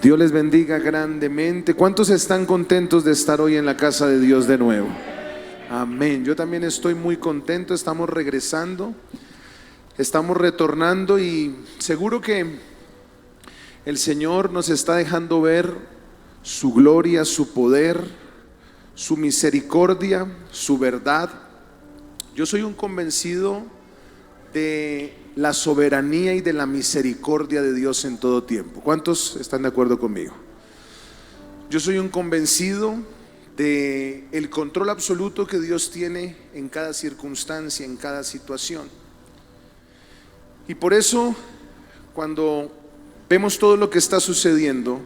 Dios les bendiga grandemente. ¿Cuántos están contentos de estar hoy en la casa de Dios de nuevo? Amén. Yo también estoy muy contento. Estamos regresando, estamos retornando y seguro que el Señor nos está dejando ver su gloria, su poder, su misericordia, su verdad. Yo soy un convencido de la soberanía y de la misericordia de Dios en todo tiempo. ¿Cuántos están de acuerdo conmigo? Yo soy un convencido de el control absoluto que Dios tiene en cada circunstancia, en cada situación. Y por eso, cuando vemos todo lo que está sucediendo,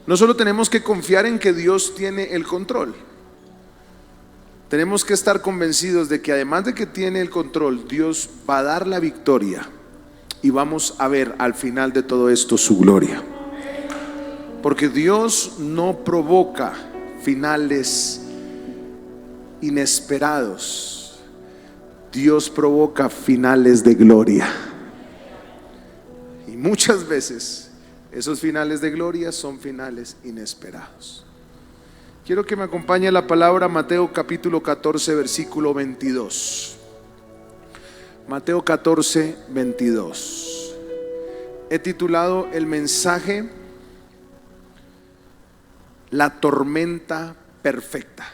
no solo tenemos que confiar en que Dios tiene el control, tenemos que estar convencidos de que además de que tiene el control, Dios va a dar la victoria y vamos a ver al final de todo esto su gloria. Porque Dios no provoca finales inesperados, Dios provoca finales de gloria. Y muchas veces esos finales de gloria son finales inesperados. Quiero que me acompañe la palabra Mateo capítulo 14 versículo 22. Mateo 14, 22. He titulado el mensaje La tormenta perfecta.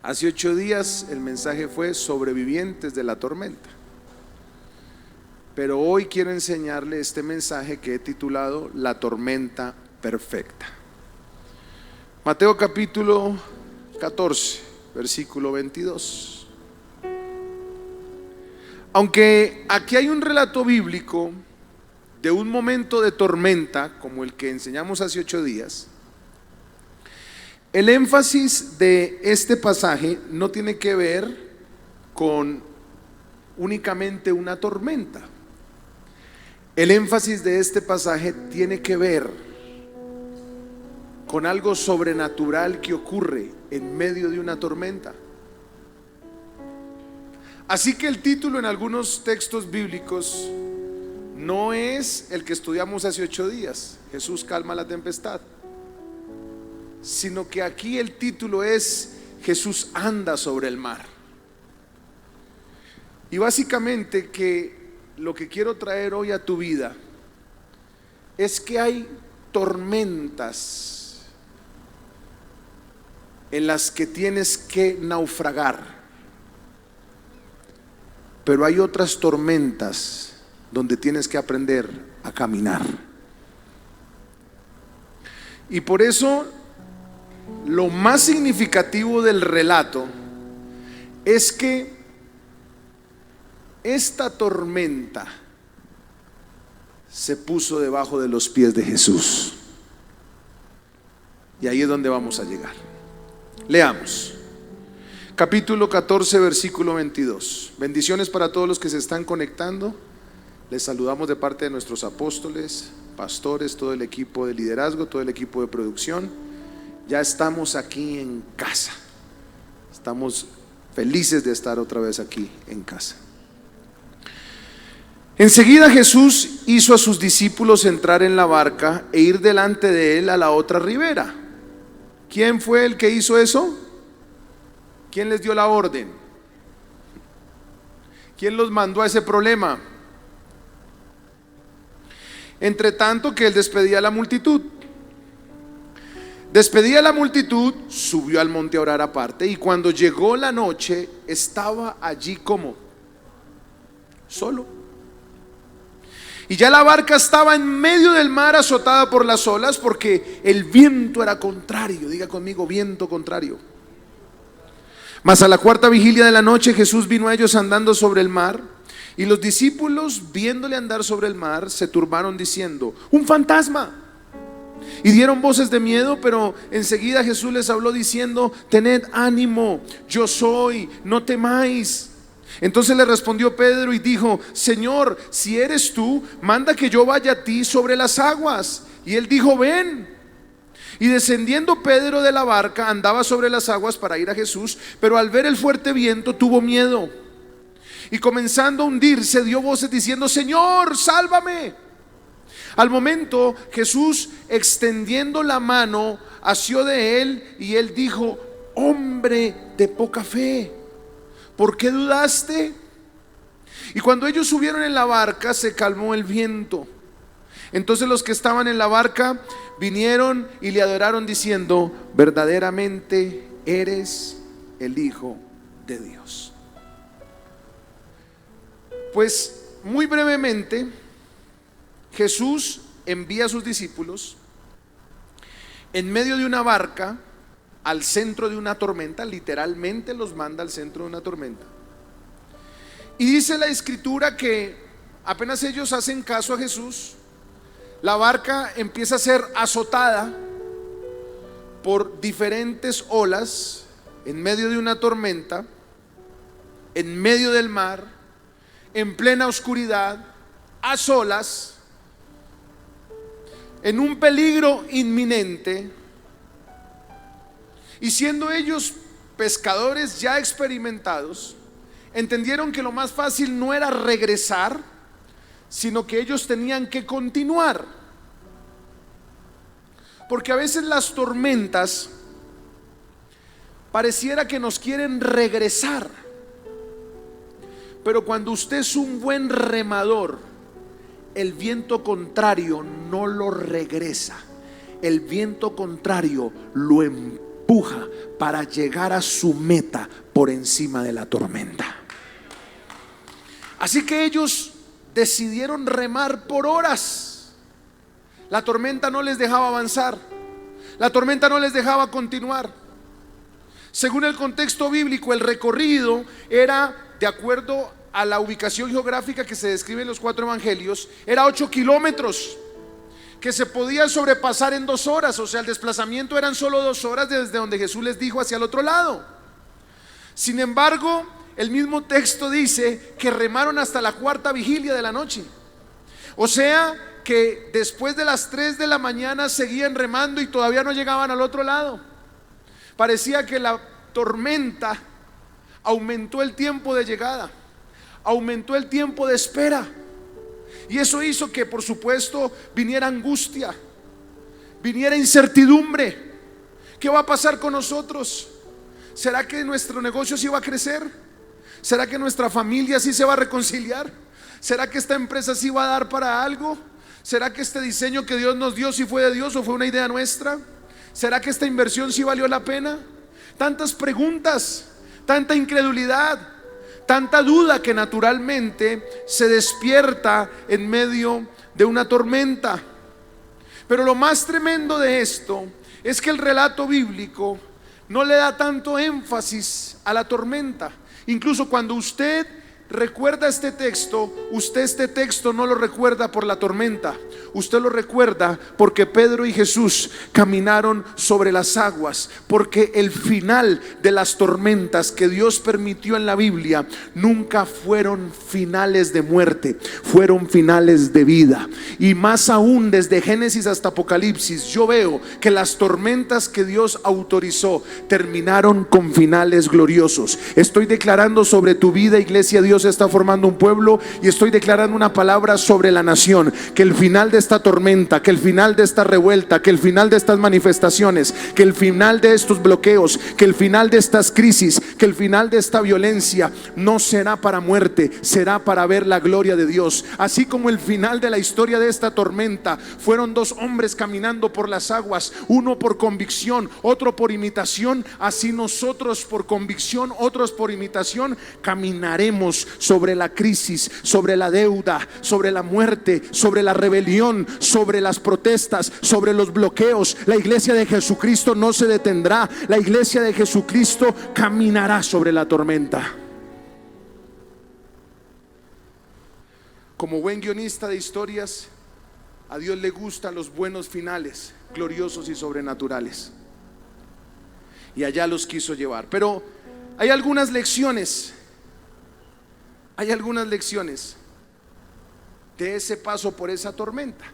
Hace 8 días el mensaje fue sobrevivientes de la tormenta. Pero hoy quiero enseñarle este mensaje que he titulado La tormenta perfecta. Mateo capítulo 14, versículo 22. Aunque aquí hay un relato bíblico de un momento de tormenta como el que enseñamos hace 8 días, el énfasis de este pasaje no tiene que ver con únicamente una tormenta. El énfasis de este pasaje tiene que ver con algo sobrenatural que ocurre en medio de una tormenta. Así que el título en algunos textos bíblicos no es el que estudiamos hace 8 días, Jesús calma la tempestad, sino que aquí el título es Jesús anda sobre el mar. Y básicamente que lo que quiero traer hoy a tu vida es que hay tormentas en las que tienes que naufragar, pero hay otras tormentas donde tienes que aprender a caminar. Y por eso lo más significativo del relato es que esta tormenta se puso debajo de los pies de Jesús. Y ahí es donde vamos a llegar. Leamos. Capítulo 14, versículo 22. Bendiciones para todos los que se están conectando. Les saludamos de parte de nuestros apóstoles, pastores, todo el equipo de liderazgo, todo el equipo de producción. Ya estamos aquí en casa. Estamos felices de estar otra vez aquí en casa. Enseguida Jesús hizo a sus discípulos entrar en la barca e ir delante de él a la otra ribera. ¿Quién fue el que hizo eso? ¿Quién les dio la orden? ¿Quién los mandó a ese problema? Entre tanto que él despedía a la multitud. Despedía a la multitud, subió al monte a orar aparte, y cuando llegó la noche, estaba allí como solo. Y ya la barca estaba en medio del mar, azotada por las olas, porque el viento era contrario. Diga conmigo, viento contrario. Mas a la 4ª vigilia de la noche Jesús vino a ellos andando sobre el mar, y los discípulos, viéndole andar sobre el mar, se turbaron diciendo: ¡un fantasma! Y dieron voces de miedo, pero enseguida Jesús les habló diciendo: tened ánimo, yo soy, no temáis. Entonces le respondió Pedro y dijo: Señor, si eres tú, manda que yo vaya a ti sobre las aguas. Y él dijo: ven. Y descendiendo Pedro de la barca, andaba sobre las aguas para ir a Jesús, pero al ver el fuerte viento tuvo miedo, y comenzando a hundirse dio voces diciendo: Señor, sálvame. Al momento, Jesús, extendiendo la mano, asió de él y él dijo: hombre de poca fe, ¿por qué dudaste? Y cuando ellos subieron en la barca, se calmó el viento. Entonces los que estaban en la barca vinieron y le adoraron diciendo: verdaderamente eres el Hijo de Dios. Pues muy brevemente, Jesús envía a sus discípulos en medio de una barca al centro de una tormenta. Literalmente los manda al centro de una tormenta. Y dice la escritura que apenas ellos hacen caso a Jesús, la barca empieza a ser azotada por diferentes olas en medio de una tormenta, en medio del mar, en plena oscuridad, a solas, en un peligro inminente. Y siendo ellos pescadores ya experimentados, entendieron que lo más fácil no era regresar, sino que ellos tenían que continuar. Porque a veces las tormentas pareciera que nos quieren regresar, pero cuando usted es un buen remador, el viento contrario no lo regresa. El viento contrario lo empuja para llegar a su meta por encima de la tormenta. Así que ellos decidieron remar por horas. La tormenta no les dejaba avanzar. La tormenta no les dejaba continuar. Según el contexto bíblico, el recorrido era, de acuerdo a la ubicación geográfica que se describe en los 4 evangelios, era 8 kilómetros que se podían sobrepasar en 2 horas. O sea, el desplazamiento eran solo 2 horas desde donde Jesús les dijo hacia el otro lado. Sin embargo, el mismo texto dice que remaron hasta la 4ª vigilia de la noche. O sea que después de las 3 de la mañana seguían remando y todavía no llegaban al otro lado. Parecía que la tormenta aumentó el tiempo de llegada, aumentó el tiempo de espera. Y eso hizo que, por supuesto, viniera angustia, viniera incertidumbre. ¿Qué va a pasar con nosotros? ¿Será que nuestro negocio sí va a crecer? ¿Será que nuestra familia sí se va a reconciliar? ¿Será que esta empresa sí va a dar para algo? ¿Será que este diseño que Dios nos dio sí fue de Dios o fue una idea nuestra? ¿Será que esta inversión sí valió la pena? Tantas preguntas, tanta incredulidad, tanta duda que naturalmente se despierta en medio de una tormenta. Pero lo más tremendo de esto es que el relato bíblico no le da tanto énfasis a la tormenta. Incluso cuando usted recuerda este texto, usted este texto no lo recuerda por la tormenta, usted lo recuerda porque Pedro y Jesús caminaron sobre las aguas. Porque el final de las tormentas que Dios permitió en la Biblia nunca fueron finales de muerte, fueron finales de vida. Y más aún, desde Génesis hasta Apocalipsis, yo veo que las tormentas que Dios autorizó terminaron con finales gloriosos. Estoy declarando sobre tu vida, iglesia, Dios está formando un pueblo, y estoy declarando una palabra sobre la nación: que el final de esta tormenta, que el final de esta revuelta, que el final de estas manifestaciones, que el final de estos bloqueos, que el final de estas crisis, que el final de esta violencia no será para muerte, será para ver la gloria de Dios. Así como el final de la historia de esta tormenta fueron 2 hombres caminando por las aguas, uno por convicción, otro por imitación, así nosotros por convicción, otros por imitación, caminaremos sobre la crisis, sobre la deuda, sobre la muerte, sobre la rebelión, sobre las protestas, sobre los bloqueos. La iglesia de Jesucristo no se detendrá. La iglesia de Jesucristo caminará sobre la tormenta. Como buen guionista de historias, a Dios le gustan los buenos finales, gloriosos y sobrenaturales. Y allá los quiso llevar. Pero hay algunas lecciones de ese paso por esa tormenta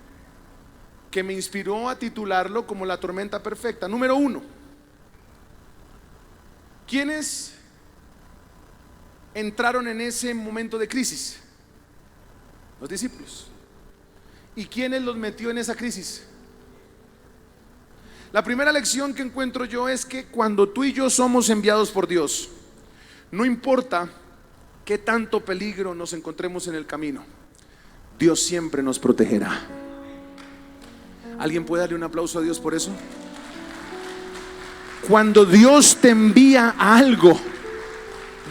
que me inspiró a titularlo como la tormenta perfecta. Número 1, ¿quiénes entraron en ese momento de crisis? Los discípulos. ¿Y quiénes los metió en esa crisis? La primera lección que encuentro yo es que cuando tú y yo somos enviados por Dios, no importa qué tanto peligro nos encontremos en el camino, Dios siempre nos protegerá. ¿Alguien puede darle un aplauso a Dios por eso? Cuando Dios te envía a algo,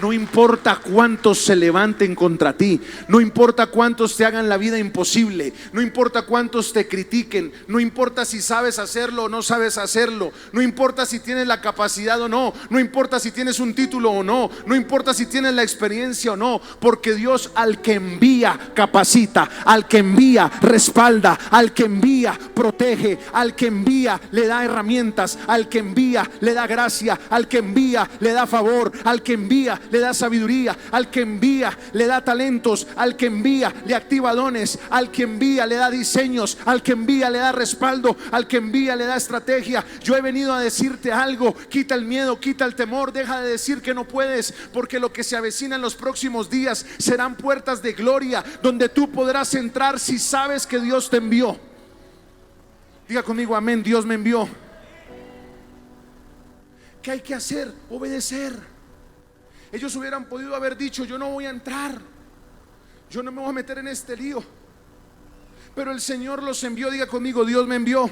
no importa cuántos se levanten contra ti, no importa cuántos te hagan la vida imposible, no importa cuántos te critiquen, no importa si sabes hacerlo o no sabes hacerlo, no importa si tienes la capacidad o no, no importa si tienes un título o no, no importa si tienes la experiencia o no, porque Dios al que envía capacita, al que envía respalda, al que envía protege, al que envía le da herramientas, al que envía le da gracia, al que envía le da favor, al que envía le da sabiduría, al que envía le da talentos, al que envía le activa dones, al que envía le da diseños, al que envía le da respaldo, al que envía le da estrategia. Yo he venido a decirte algo: quita el miedo, quita el temor, deja de decir que no puedes, porque lo que se avecina en los próximos días serán puertas de gloria donde tú podrás entrar si sabes que Dios te envió. Diga conmigo amén: Dios me envió. ¿Qué hay que hacer? Obedecer. Ellos hubieran podido haber dicho: yo no voy a entrar, yo no me voy a meter en este lío, pero el Señor los envió. Diga conmigo: Dios me envió.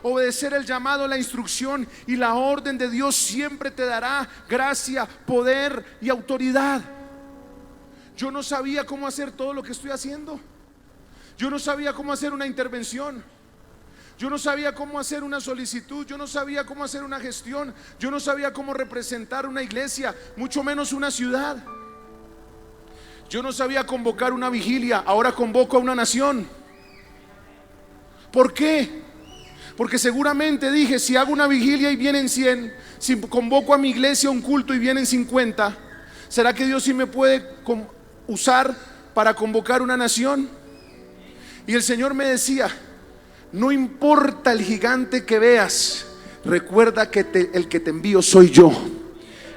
Obedecer el llamado, la instrucción y la orden de Dios siempre te dará gracia, poder y autoridad. Yo no sabía cómo hacer todo lo que estoy haciendo. Yo no sabía cómo hacer una intervención. Yo no sabía cómo hacer una solicitud, yo no sabía cómo hacer una gestión, yo no sabía cómo representar una iglesia, mucho menos una ciudad. Yo no sabía convocar una vigilia, ahora convoco a una nación. ¿Por qué? Porque seguramente dije: si hago una vigilia y vienen 100, si convoco a mi iglesia a un culto y vienen 50, ¿será que Dios sí me puede usar para convocar una nación? Y el Señor me decía: no importa el gigante que veas, recuerda que el que te envío soy yo.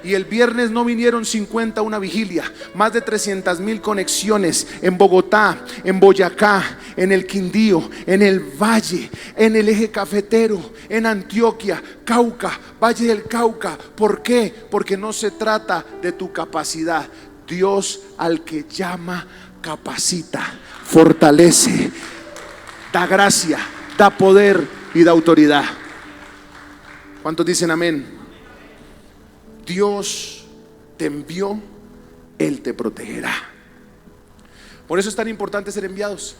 Y el viernes no vinieron 50 a una vigilia, más de 300,000 conexiones en Bogotá, en Boyacá, en el Quindío, en el Valle, en el Eje Cafetero, en Antioquia, Cauca, Valle del Cauca. ¿Por qué? Porque no se trata de tu capacidad. Dios al que llama capacita, fortalece, da gracia, da poder y da autoridad. ¿Cuántos dicen amén? Dios te envió, Él te protegerá. Por eso es tan importante ser enviados,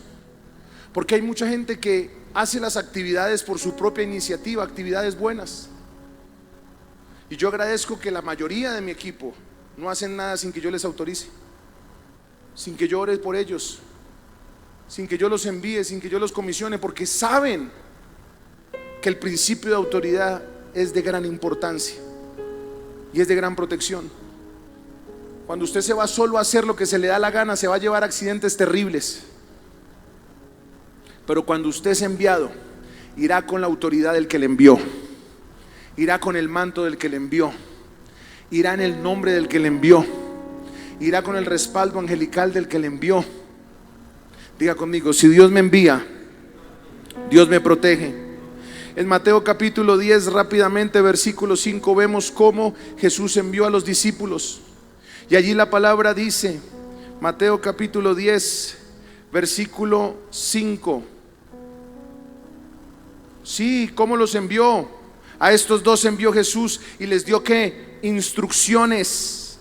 porque hay mucha gente que hace las actividades por su propia iniciativa, actividades buenas. Y yo agradezco que la mayoría de mi equipo no hacen nada sin que yo les autorice, sin que yo ore por ellos, sin que yo los envíe, sin que yo los comisione, porque saben que el principio de autoridad es de gran importancia y es de gran protección. Cuando usted se va solo a hacer lo que se le da la gana, se va a llevar accidentes terribles. Pero cuando usted es enviado, irá con la autoridad del que le envió, irá con el manto del que le envió, irá en el nombre del que le envió, irá con el respaldo angelical del que le envió. Diga conmigo: si Dios me envía, Dios me protege. En Mateo capítulo 10, rápidamente, versículo 5, vemos cómo Jesús envió a los discípulos. Y allí la palabra dice, Mateo capítulo 10, versículo 5. Sí, ¿cómo los envió? A estos dos envió Jesús y les dio ¿qué? Instrucciones.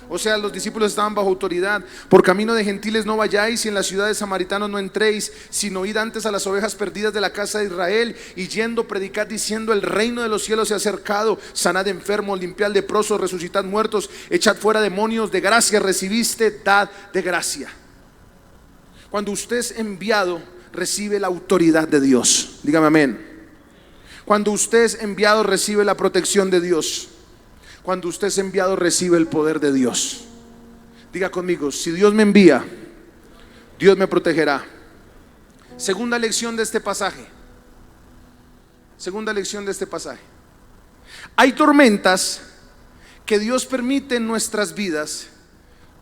O sea, los discípulos estaban bajo autoridad. Por camino de gentiles no vayáis, y en las ciudades samaritanas no entréis, sino id antes a las ovejas perdidas de la casa de Israel. Y yendo predicad diciendo: el reino de los cielos se ha acercado. Sanad enfermos, limpiad leprosos, resucitad muertos, echad fuera demonios. De gracia recibiste, dad de gracia. Cuando usted es enviado, recibe la autoridad de Dios. Dígame amén. Cuando usted es enviado, recibe la protección de Dios. Cuando usted es enviado, recibe el poder de Dios. Diga conmigo: si Dios me envía, Dios me protegerá. Segunda lección de este pasaje. Hay tormentas que Dios permite en nuestras vidas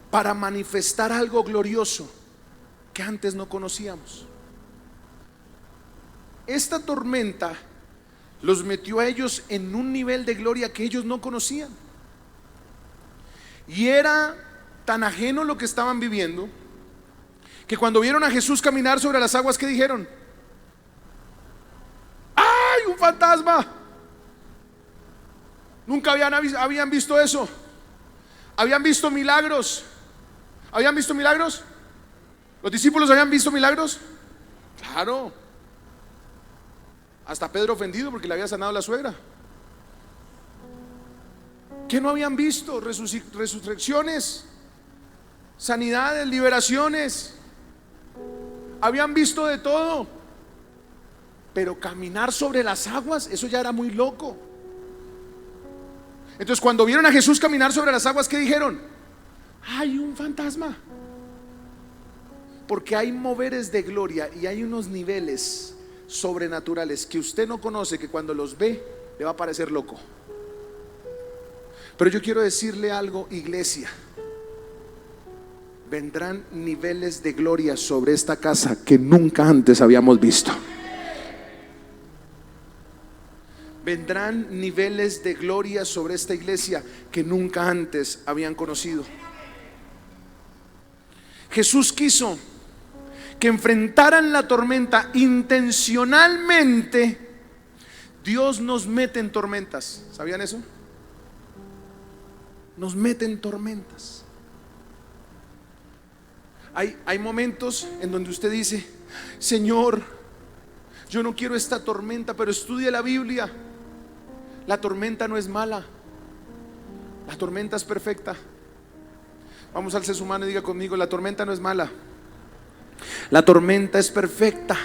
para manifestar algo glorioso. que antes no conocíamos. Esta tormenta los metió a ellos en un nivel de gloria que ellos no conocían. Y era tan ajeno lo que estaban viviendo, que cuando vieron a Jesús caminar sobre las aguas, ¿qué dijeron? ¡Ay, un fantasma! Nunca habían visto eso. Habían visto milagros. ¿Habían visto milagros? ¿Los discípulos habían visto milagros? Claro. Hasta Pedro ofendido porque le había sanado la suegra. ¿Qué no habían visto? Resurrecciones, sanidades, liberaciones. Habían visto de todo. Pero caminar sobre las aguas, eso ya era muy loco. Entonces cuando vieron a Jesús caminar sobre las aguas, ¿qué dijeron? Hay un fantasma. Porque hay moveres de gloria y hay unos niveles sobrenaturales que usted no conoce, que cuando los ve le va a parecer loco. Pero yo quiero decirle algo, iglesia. Vendrán niveles de gloria sobre esta casa que nunca antes habíamos visto. Vendrán niveles de gloria sobre esta iglesia que nunca antes habían conocido. Jesús quiso que enfrentaran la tormenta intencionalmente. Dios nos mete en tormentas. ¿Sabían eso? Nos mete en tormentas. Hay momentos en donde usted dice: Señor, yo no quiero esta tormenta, pero estudie la Biblia. La tormenta no es mala, la tormenta es perfecta. Vamos al ser humano y diga conmigo: la tormenta no es mala, la tormenta es perfecta.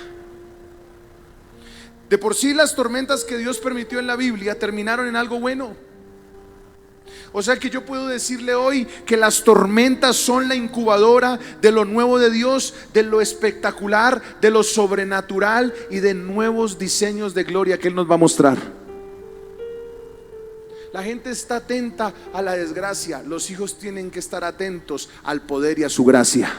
De por sí las tormentas que Dios permitió en la Biblia terminaron en algo bueno. O sea que yo puedo decirle hoy que las tormentas son la incubadora de lo nuevo de Dios, de lo espectacular, de lo sobrenatural y de nuevos diseños de gloria que Él nos va a mostrar. La gente está atenta a la desgracia. Los hijos tienen que estar atentos al poder y a su gracia.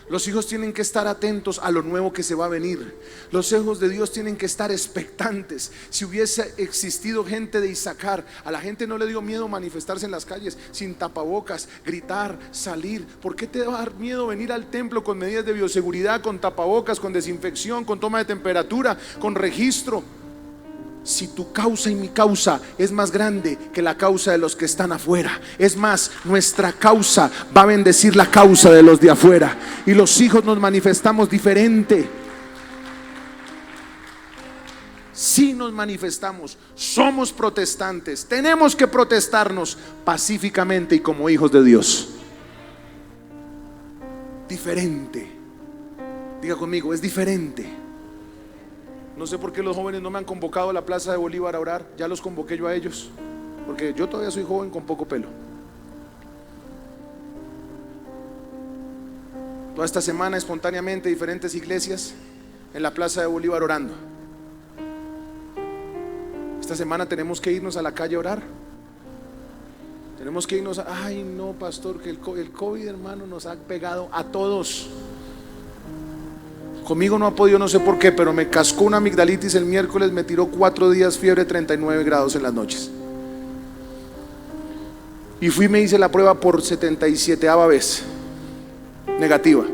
Los hijos tienen que estar atentos a lo nuevo que se va a venir. Los hijos de Dios tienen que estar expectantes. Si hubiese existido gente de Isaacar, a la gente no le dio miedo manifestarse en las calles sin tapabocas, gritar, salir. ¿Por qué te va a dar miedo venir al templo con medidas de bioseguridad, con tapabocas, con desinfección, con toma de temperatura, con registro? Si tu causa y mi causa es más grande que la causa de los que están afuera. Es más, nuestra causa va a bendecir la causa de los de afuera. Y los hijos nos manifestamos diferente. Si nos manifestamos, somos protestantes, tenemos que protestarnos pacíficamente y como hijos de Dios. Diferente. Diga conmigo: es diferente. No sé por qué los jóvenes no me han convocado a la Plaza de Bolívar a orar. Ya los convoqué yo a ellos, porque yo todavía soy joven con poco pelo. Toda esta semana espontáneamente diferentes iglesias en la Plaza de Bolívar orando. Esta semana tenemos que irnos a la calle a orar. Tenemos que irnos ay no, pastor, que el COVID, hermano, nos ha pegado a todos. Conmigo no ha podido, no sé por qué, pero me cascó una amigdalitis el miércoles, me tiró 4 días fiebre, 39 grados en las noches. Y fui y me hice la prueba por 77ª vez, negativa.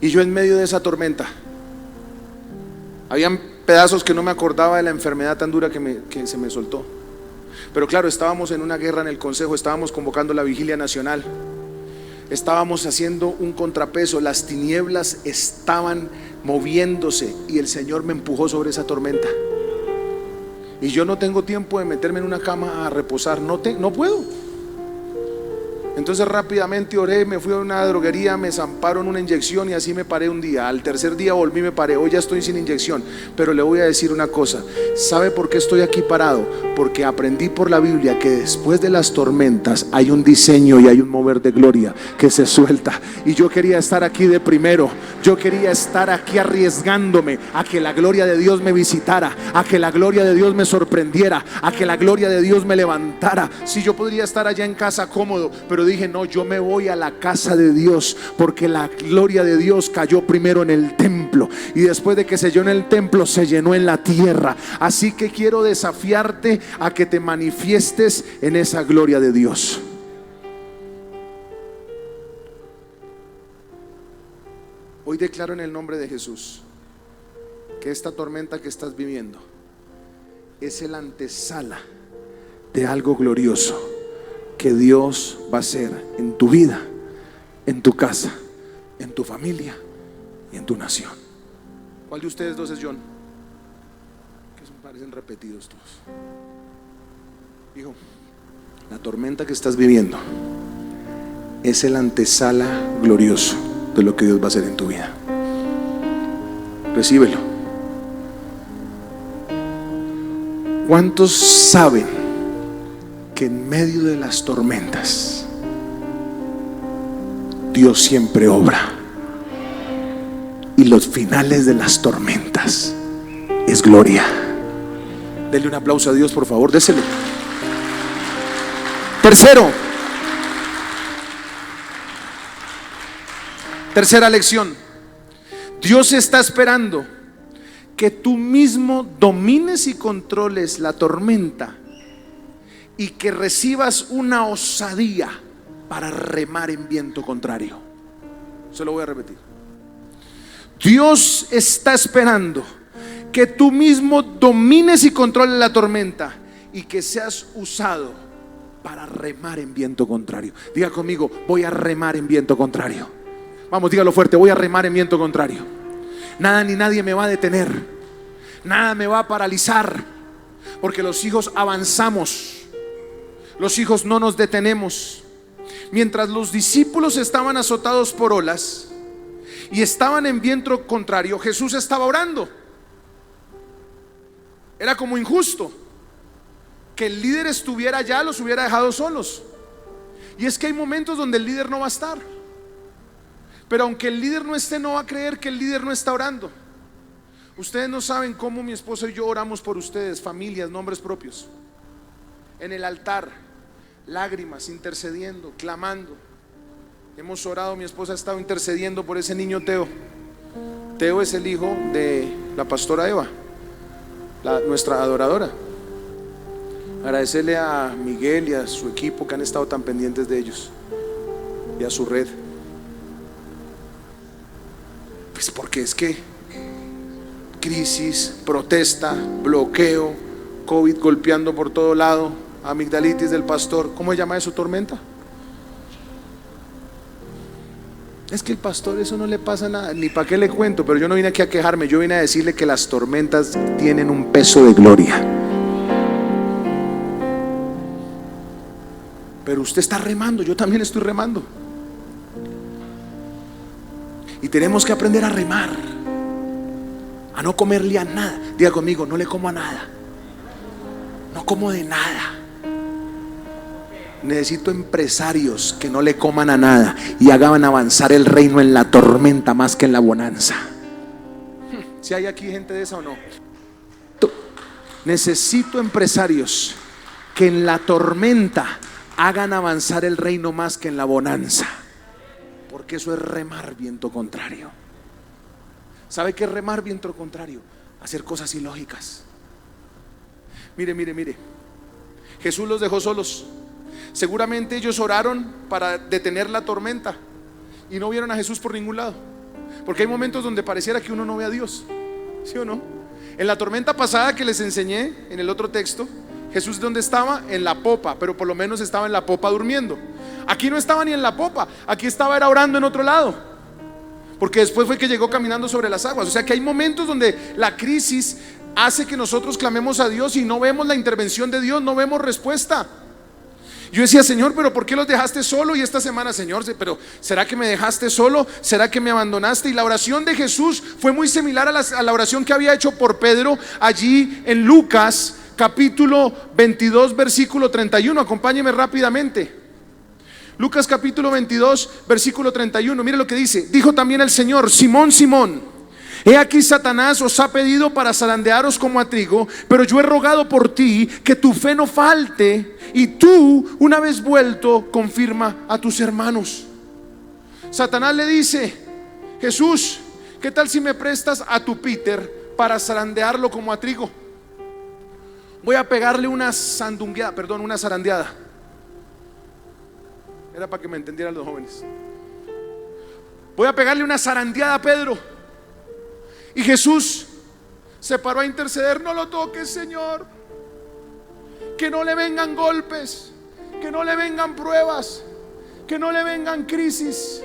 Y yo en medio de esa tormenta, habían pedazos que no me acordaba de la enfermedad tan dura que se me soltó. Pero claro, estábamos en una guerra en el consejo, estábamos convocando la vigilia nacional. Estábamos haciendo un contrapeso, las tinieblas estaban moviéndose y el Señor me empujó sobre esa tormenta. Y yo no tengo tiempo de meterme en una cama a reposar, no puedo. Entonces rápidamente oré, me fui a una droguería, me zamparon una inyección y así me paré un día. Al tercer día volví y me paré. Hoy ya estoy sin inyección. Pero le voy a decir una cosa: ¿sabe por qué estoy aquí parado? Porque aprendí por la Biblia que después de las tormentas hay un diseño y hay un mover de gloria que se suelta. Y yo quería estar aquí de primero. Yo quería estar aquí arriesgándome a que la gloria de Dios me visitara, a que la gloria de Dios me sorprendiera, a que la gloria de Dios me levantara. Si yo podría estar allá en casa cómodo, pero pero dije, no, yo me voy a la casa de Dios, porque la gloria de Dios cayó primero en el templo, y después de que se llenó en el templo, se llenó en la tierra. Así que quiero desafiarte a que te manifiestes en esa gloria de Dios. Hoy declaro en el nombre de Jesús que esta tormenta que estás viviendo es el antesala de algo glorioso que Dios va a hacer en tu vida, en tu casa, en tu familia y en tu nación. ¿Cuál de ustedes dos es John? Que parecen repetidos todos. Hijo, la tormenta que estás viviendo es el antesala glorioso de lo que Dios va a hacer en tu vida. Recíbelo. ¿Cuántos saben que en medio de las tormentas Dios siempre obra, y los finales de las tormentas es gloria? Denle un aplauso a Dios, por favor, déselo. Tercera lección. Dios está esperando que tú mismo domines y controles la tormenta, y que recibas una osadía para remar en viento contrario. Se lo voy a repetir. Dios está esperando que tú mismo domines y controles la tormenta, y que seas usado para remar en viento contrario. Diga conmigo, voy a remar en viento contrario. Vamos, dígalo fuerte, voy a remar en viento contrario. Nada ni nadie me va a detener, nada me va a paralizar, porque los hijos avanzamos, los hijos no nos detenemos. Mientras los discípulos estaban azotados por olas y estaban en viento contrario, Jesús estaba orando. Era como injusto que el líder estuviera allá, los hubiera dejado solos. Y es que hay momentos donde el líder no va a estar, pero aunque el líder no esté, no va a creer que el líder no está orando. Ustedes no saben cómo mi esposo y yo oramos por ustedes, familias, nombres propios, en el altar, lágrimas, intercediendo, clamando. Hemos orado, mi esposa ha estado intercediendo por ese niño Teo. Teo es el hijo de la pastora Eva, nuestra adoradora. Agradecerle a Miguel y a su equipo que han estado tan pendientes de ellos, y a su red. Pues porque es que crisis, protesta, bloqueo, COVID golpeando por todo lado, amigdalitis del pastor. ¿Cómo se llama eso? Tormenta. Es que el pastor, eso no le pasa nada, ni para qué le cuento. Pero yo no vine aquí a quejarme, yo vine a decirle que las tormentas tienen un peso de gloria. Pero usted está remando, yo también estoy remando, y tenemos que aprender a remar, a no comerle a nada. Diga conmigo, no le como a nada, no como de nada. Necesito empresarios que no le coman a nada y hagan avanzar el reino en la tormenta más que en la bonanza. Si hay aquí gente de esa o no. Necesito empresarios que en la tormenta hagan avanzar el reino más que en la bonanza, porque eso es remar viento contrario. ¿Sabe qué es remar viento contrario? Hacer cosas ilógicas. Mire, Jesús los dejó solos. Seguramente ellos oraron para detener la tormenta y no vieron a Jesús por ningún lado, porque hay momentos donde pareciera que uno no ve a Dios, ¿sí o no? En la tormenta pasada que les enseñé en el otro texto, Jesús, ¿dónde estaba? En la popa, pero por lo menos estaba en la popa durmiendo. Aquí no estaba ni en la popa, aquí estaba era orando en otro lado, porque después fue que llegó caminando sobre las aguas. O sea que hay momentos donde la crisis hace que nosotros clamemos a Dios y no vemos la intervención de Dios, no vemos respuesta. Yo decía, Señor, pero ¿por qué los dejaste solo? Y esta semana, Señor, pero ¿será que me dejaste solo? ¿Será que me abandonaste? Y la oración de Jesús fue muy similar a la oración que había hecho por Pedro allí en Lucas capítulo 22 versículo 31. Acompáñeme rápidamente. Lucas capítulo 22 versículo 31. Mire lo que dice. Dijo también el Señor: Simón, Simón, He aquí Satanás os ha pedido para zarandearos como a trigo, pero yo he rogado por ti que tu fe no falte, y tú, una vez vuelto, confirma a tus hermanos. Satanás le dice: Jesús, ¿qué tal si me prestas a tu Peter para zarandearlo como a trigo? Voy a pegarle una zarandeada. Era para que me entendieran los jóvenes. Voy a pegarle una zarandeada a Pedro. Y Jesús se paró a interceder: no lo toques, Señor, que no le vengan golpes, que no le vengan pruebas, que no le vengan crisis,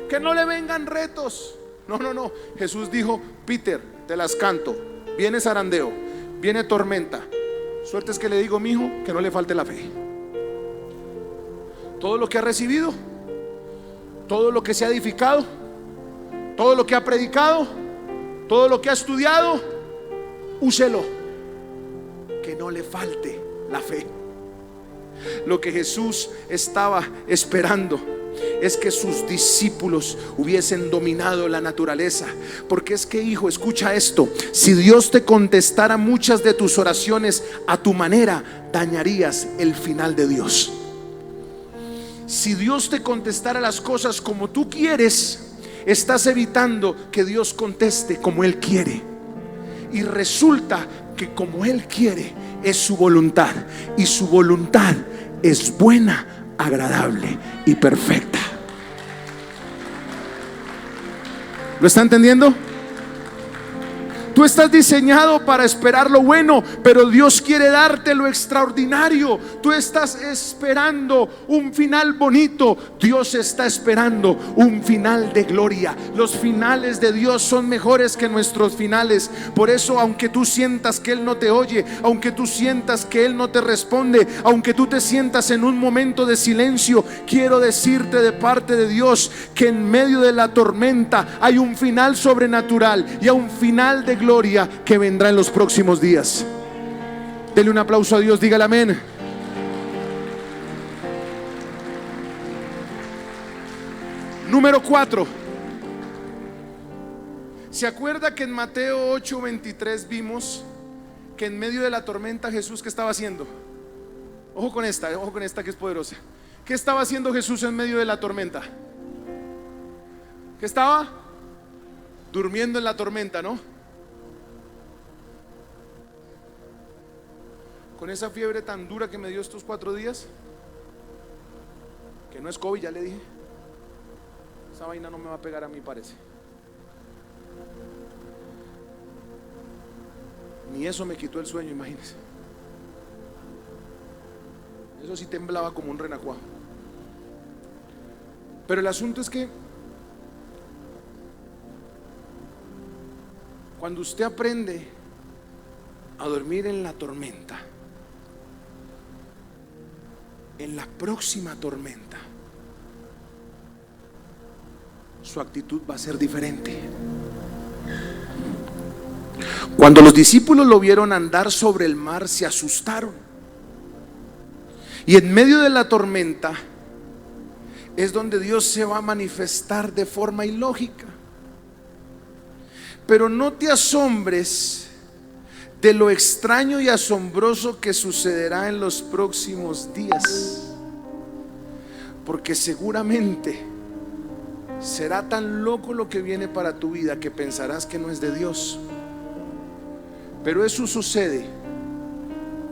que no le vengan retos. No. Jesús dijo: Peter, te las canto. Viene zarandeo, viene tormenta. Suerte es que le digo, mijo, que no le falte la fe. Todo lo que ha recibido, todo lo que se ha edificado, todo lo que ha predicado, todo lo que ha estudiado, úselo, que no le falte la fe. Lo que Jesús estaba esperando es que sus discípulos hubiesen dominado la naturaleza. Porque es que, hijo, escucha esto: si Dios te contestara muchas de tus oraciones a tu manera, dañarías el final de Dios. Si Dios te contestara las cosas como tú quieres, estás evitando que Dios conteste como Él quiere. Y resulta que como Él quiere es su voluntad, y su voluntad es buena, agradable y perfecta. ¿Lo está entendiendo? Tú estás diseñado para esperar lo bueno, pero Dios quiere darte lo extraordinario. Tú estás esperando un final bonito, Dios está esperando un final de gloria. Los finales de Dios son mejores que nuestros finales. Por eso, aunque tú sientas que Él no te oye, aunque tú sientas que Él no te responde, aunque tú te sientas en un momento de silencio, quiero decirte de parte de Dios que en medio de la tormenta hay un final sobrenatural y hay un final de gloria que vendrá en los próximos días. Dele un aplauso a Dios, dígale amén. Número 4. ¿Se acuerda que en Mateo 8:23 vimos que en medio de la tormenta Jesús, ¿qué estaba haciendo? Ojo con esta que es poderosa. ¿Qué estaba haciendo Jesús en medio de la tormenta? ¿Qué estaba? Durmiendo en la tormenta, ¿no? Con esa fiebre tan dura que me dio estos 4 días, que no es COVID, ya le dije, esa vaina no me va a pegar a mí, parece. Ni eso me quitó el sueño, imagínense. Eso sí temblaba como un renacuajo. Pero el asunto es que cuando usted aprende a dormir en la tormenta, en la próxima tormenta, su actitud va a ser diferente. Cuando los discípulos lo vieron andar sobre el mar, se asustaron. Y en medio de la tormenta es donde Dios se va a manifestar de forma ilógica. Pero no te asombres de lo extraño y asombroso que sucederá en los próximos días, porque seguramente será tan loco lo que viene para tu vida que pensarás que no es de Dios. Pero eso sucede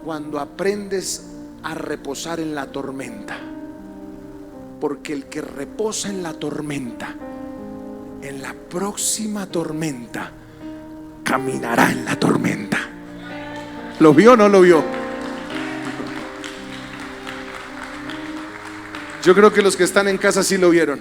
cuando aprendes a reposar en la tormenta, porque el que reposa en la tormenta, en la próxima tormenta, caminará en la tormenta. ¿Lo vio o no lo vio? Yo creo que los que están en casa sí lo vieron.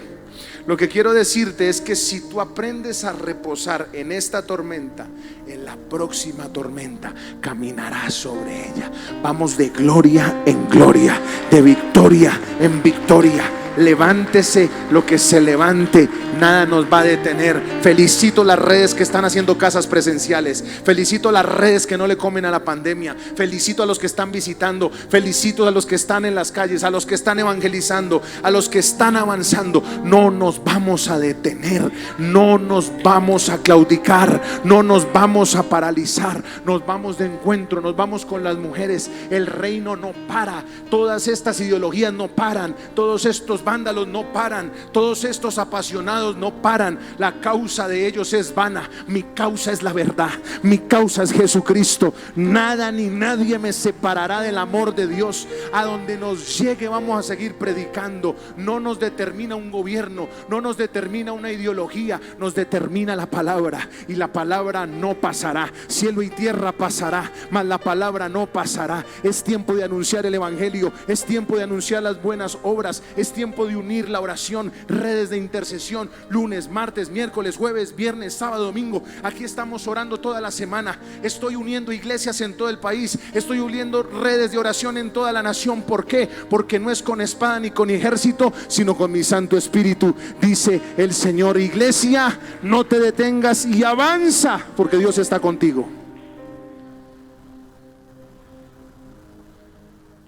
Lo que quiero decirte es que si tú aprendes a reposar en esta tormenta, en la próxima tormenta caminarás sobre ella. Vamos de gloria en gloria, de victoria en victoria, levántese lo que se levante, nada nos va a detener. Felicito las redes que están haciendo casas presenciales, felicito a las redes que no le comen a la pandemia, felicito a los que están visitando, felicito a los que están en las calles, a los que están evangelizando, a los que están avanzando. No nos vamos a detener, no nos vamos a claudicar, no nos vamos a paralizar, nos vamos de encuentro, nos vamos con las mujeres. El reino no para, todas estas ideologías no paran, todos estos vándalos no paran, todos estos apasionados no paran. La causa de ellos es vana, mi causa es la verdad, mi causa es Jesucristo. Nada ni nadie me separará del amor de Dios. A donde nos llegue vamos a seguir predicando. No nos determina un gobierno, no nos determina una ideología, nos determina la palabra, y la palabra no pasará. Cielo y tierra pasará, mas la palabra no pasará. Es tiempo de anunciar el evangelio, es tiempo de anunciar las buenas obras, es tiempo de unir la oración, redes de intercesión, lunes, martes, miércoles, jueves, viernes, sábado, domingo. Aquí estamos orando toda la semana. Estoy uniendo iglesias en todo el país, estoy uniendo redes de oración en toda la nación. ¿Por qué? Porque no es con espada ni con ejército, sino con mi Santo Espíritu, dice el Señor. Iglesia, no te detengas y avanza, porque Dios está contigo.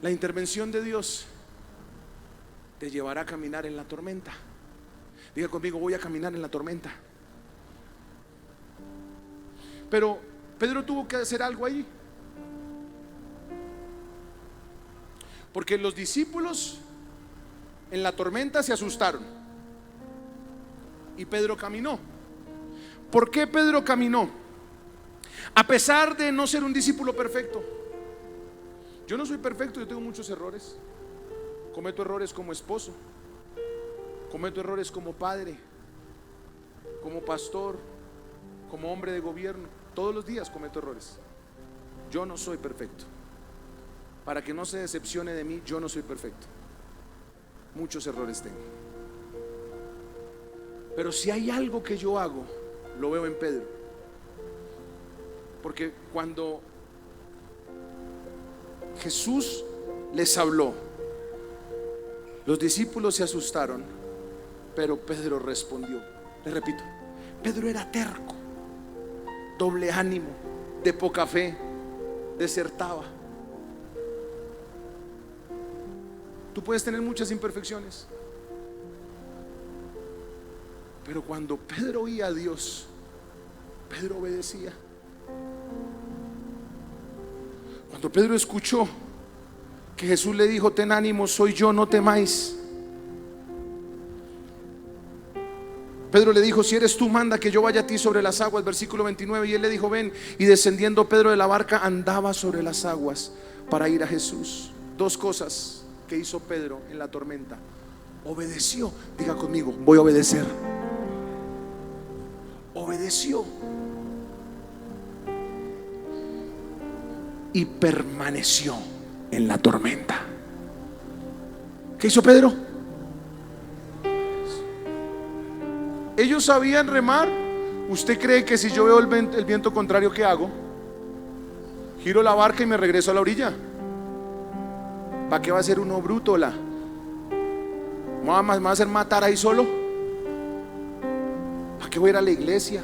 La intervención de Dios te llevará a caminar en la tormenta. Diga conmigo: voy a caminar en la tormenta. Pero Pedro tuvo que hacer algo ahí, porque los discípulos en la tormenta se asustaron y Pedro caminó. ¿Por qué Pedro caminó? A pesar de no ser un discípulo perfecto. Yo no soy perfecto, yo tengo muchos errores. Cometo errores como esposo, cometo errores como padre, como pastor, como hombre de gobierno. Todos los días cometo errores. Yo no soy perfecto. Para que no se decepcione de mí, yo no soy perfecto. Muchos errores tengo. Pero si hay algo que yo hago, lo veo en Pedro. Porque cuando Jesús les habló, los discípulos se asustaron, pero Pedro respondió. Les repito, Pedro era terco, doble ánimo, de poca fe, desertaba. Tú puedes tener muchas imperfecciones, pero cuando Pedro oía a Dios, Pedro obedecía. Cuando Pedro escuchó que Jesús le dijo: ten ánimo, soy yo, no temáis. Pedro le dijo: si eres tú, manda que yo vaya a ti sobre las aguas. Versículo 29. Y él le dijo: ven. Y descendiendo Pedro de la barca, andaba sobre las aguas para ir a Jesús. Dos cosas que hizo Pedro en la tormenta: obedeció. Diga conmigo: voy a obedecer. Obedeció y permaneció en la tormenta. ¿Qué hizo Pedro? Ellos sabían remar. ¿Usted cree que si yo veo el viento contrario, qué hago? Giro la barca y me regreso a la orilla. ¿Para qué va a ser uno bruto? ¿Me va a hacer matar ahí solo? ¿Para qué voy a ir a la iglesia?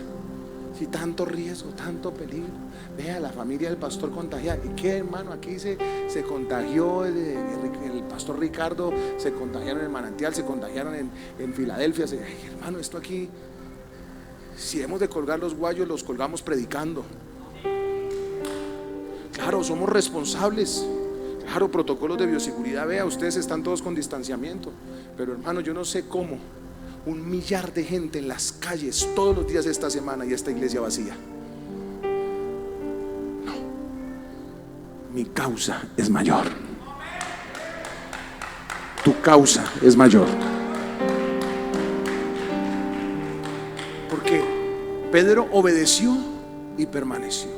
Si tanto riesgo, tanto peligro. Vea, la familia del pastor contagiada. ¿Y qué, hermano? Aquí se contagió el pastor Ricardo, se contagiaron en el Manantial, se contagiaron en Filadelfia. Ay, hermano, esto aquí, si hemos de colgar los guayos, los colgamos predicando. Claro, somos responsables. Claro, protocolos de bioseguridad. Vea, ustedes están todos con distanciamiento. Pero hermano, yo no sé cómo 1 millar de gente en las calles todos los días de esta semana y esta iglesia vacía. No, mi causa es mayor. Tu causa es mayor. Porque Pedro obedeció y permaneció.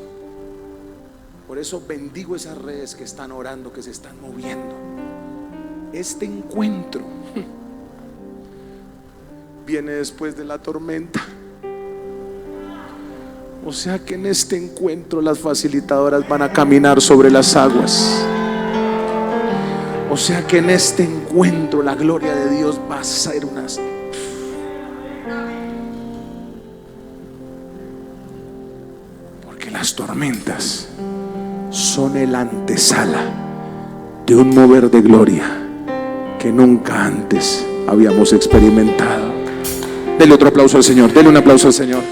Por eso bendigo esas redes que están orando, que se están moviendo. Este encuentro viene después de la tormenta. O sea que en este encuentro las facilitadoras van a caminar sobre las aguas. O sea que en este encuentro la gloria de Dios va a ser unas... Porque las tormentas son el antesala de un mover de gloria que nunca antes habíamos experimentado. Denle otro aplauso al Señor, denle un aplauso al Señor.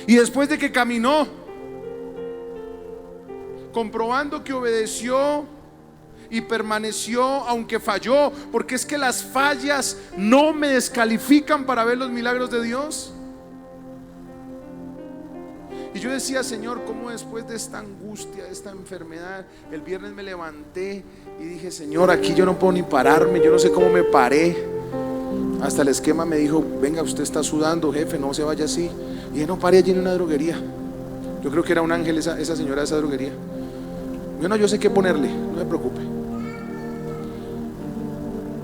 Y después de que caminó, comprobando que obedeció y permaneció aunque falló, porque es que las fallas no me descalifican para ver los milagros de Dios. Y yo decía, Señor, ¿cómo después de esta angustia, de esta enfermedad, el viernes me levanté y dije, Señor, aquí yo no puedo ni pararme, yo no sé cómo me paré? Hasta el esquema me dijo, venga, usted está sudando, jefe, no se vaya así. Y dije, no, pare allí en una droguería. Yo creo que era un ángel esa señora de esa droguería. Yo sé qué ponerle, no se preocupe.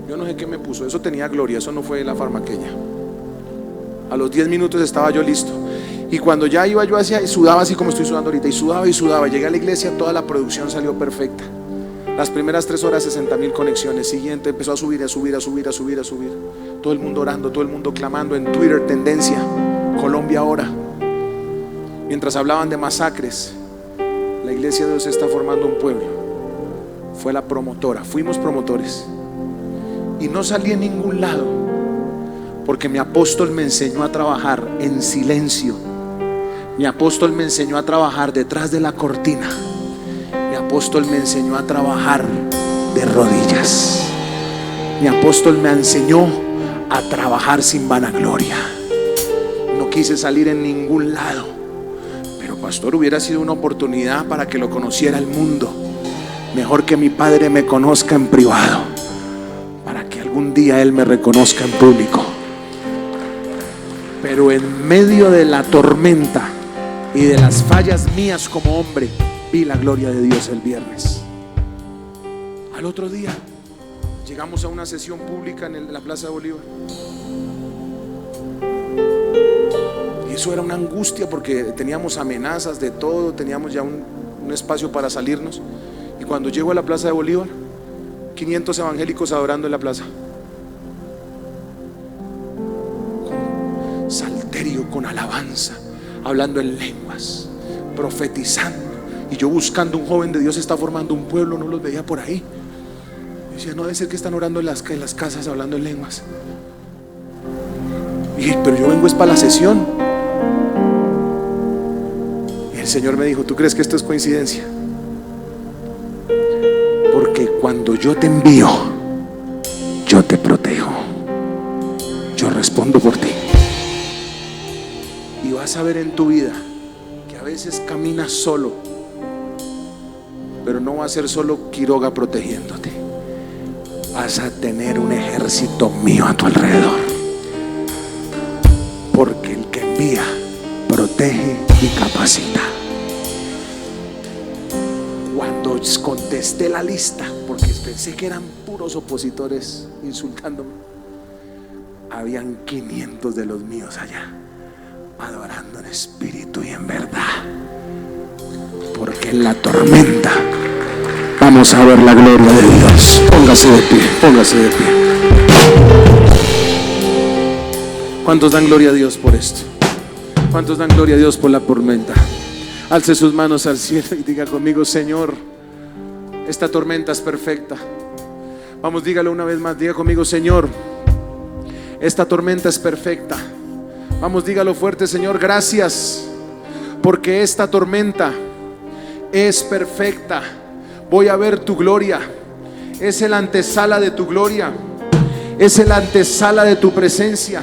Yo no sé qué me puso, eso tenía gloria, eso no fue la farmaqueña. A los 10 minutos estaba yo listo. Y cuando ya iba yo hacia, y sudaba así como estoy sudando ahorita, y sudaba, llegué a la iglesia, toda la producción salió perfecta. Las primeras 3 horas 60,000 conexiones. Siguiente empezó a subir. Todo el mundo orando, todo el mundo clamando. En Twitter, tendencia, Colombia ahora. Mientras hablaban de masacres, la iglesia de Dios está formando un pueblo. Fue la promotora, fuimos promotores. Y no salí en ningún lado, porque mi apóstol me enseñó a trabajar en silencio. Mi apóstol me enseñó a trabajar detrás de la cortina. Mi apóstol me enseñó a trabajar de rodillas. Mi apóstol me enseñó a trabajar sin vanagloria. No quise salir en ningún lado, pero pastor, hubiera sido una oportunidad para que lo conociera el mundo. Mejor que mi padre me conozca en privado, para que algún día él me reconozca en público. Pero en medio de la tormenta y de las fallas mías como hombre, vi la gloria de Dios el viernes. Al otro día llegamos a una sesión pública en la Plaza de Bolívar. Y eso era una angustia porque teníamos amenazas de todo, teníamos ya un espacio para salirnos. Y cuando llego a la Plaza de Bolívar, 500 evangélicos adorando en la plaza, con salterio, con alabanza, hablando en lenguas, profetizando. Y yo buscando un joven de Dios, está formando un pueblo, no los veía por ahí. Y decía, no debe ser que están orando en las casas, hablando en lenguas. Y dije, pero yo vengo es para la sesión. Y el Señor me dijo, ¿tú crees que esto es coincidencia? Porque cuando yo te envío, yo te protejo, yo respondo por ti. Y vas a ver en tu vida que a veces caminas solo, pero no va a ser solo Quiroga protegiéndote. Vas a tener un ejército mío a tu alrededor. Porque el que envía, protege y capacita. Cuando contesté la lista, porque pensé que eran puros opositores insultándome, habían 500 de los míos allá, adorando en espíritu y en verdad. Porque en la tormenta vamos a ver la gloria de Dios. Póngase de pie, póngase de pie. ¿Cuántos dan gloria a Dios por esto? ¿Cuántos dan gloria a Dios por la tormenta? Alce sus manos al cielo y diga conmigo, Señor, esta tormenta es perfecta. Vamos, dígalo una vez más, diga conmigo, Señor, esta tormenta es perfecta. Vamos, dígalo fuerte, Señor, gracias, porque esta tormenta es perfecta. Voy a ver tu gloria. Es el antesala de tu gloria. Es el antesala de tu presencia.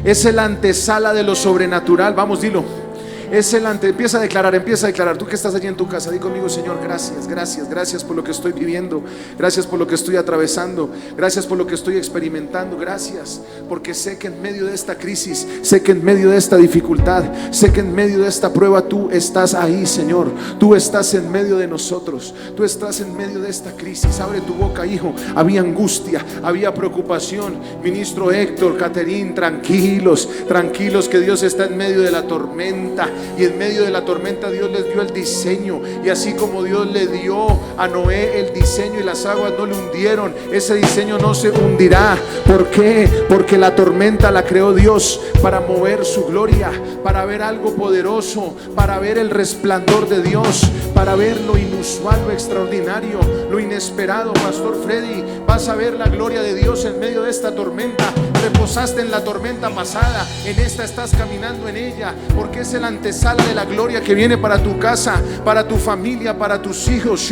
Es el antesala de lo sobrenatural. Vamos, dilo. Es el ante. Empieza a declarar. Tú que estás allí en tu casa, di conmigo: Señor, gracias, gracias, gracias por lo que estoy viviendo. Gracias por lo que estoy atravesando. Gracias por lo que estoy experimentando. Gracias porque sé que en medio de esta crisis, sé que en medio de esta dificultad, sé que en medio de esta prueba tú estás ahí, Señor. Tú estás en medio de nosotros. Tú estás en medio de esta crisis. Abre tu boca, hijo. Había angustia, había preocupación. Ministro Héctor, Caterín, tranquilos, tranquilos, que Dios está en medio de la tormenta. Y en medio de la tormenta Dios les dio el diseño. Y así como Dios le dio a Noé el diseño y las aguas no le hundieron, ese diseño no se hundirá. ¿Por qué? Porque la tormenta la creó Dios para mover su gloria, para ver algo poderoso, para ver el resplandor de Dios, para ver lo inusual, lo extraordinario, lo inesperado. Pastor Freddy, vas a ver la gloria de Dios en medio de esta tormenta. Reposaste en la tormenta pasada, en esta estás caminando en ella, porque es el antesala de la gloria que viene para tu casa, para tu familia, para tus hijos.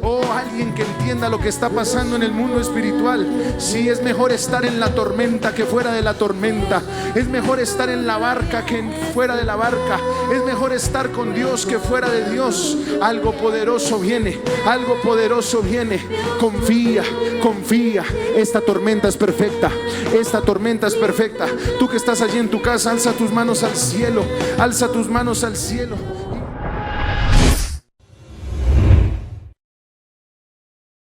Oh, alguien que entienda lo que está pasando en el mundo espiritual. Sí, es mejor estar en la tormenta que fuera de la tormenta. Es mejor estar en la barca que fuera de la barca. Es mejor estar con Dios que fuera de Dios. Algo poderoso viene, algo poderoso viene. Confía, confía. Esta tormenta es perfecta. Esta tormenta es perfecta. Tú que estás allí en tu casa, alza tus manos al cielo. Alza tus manos al cielo.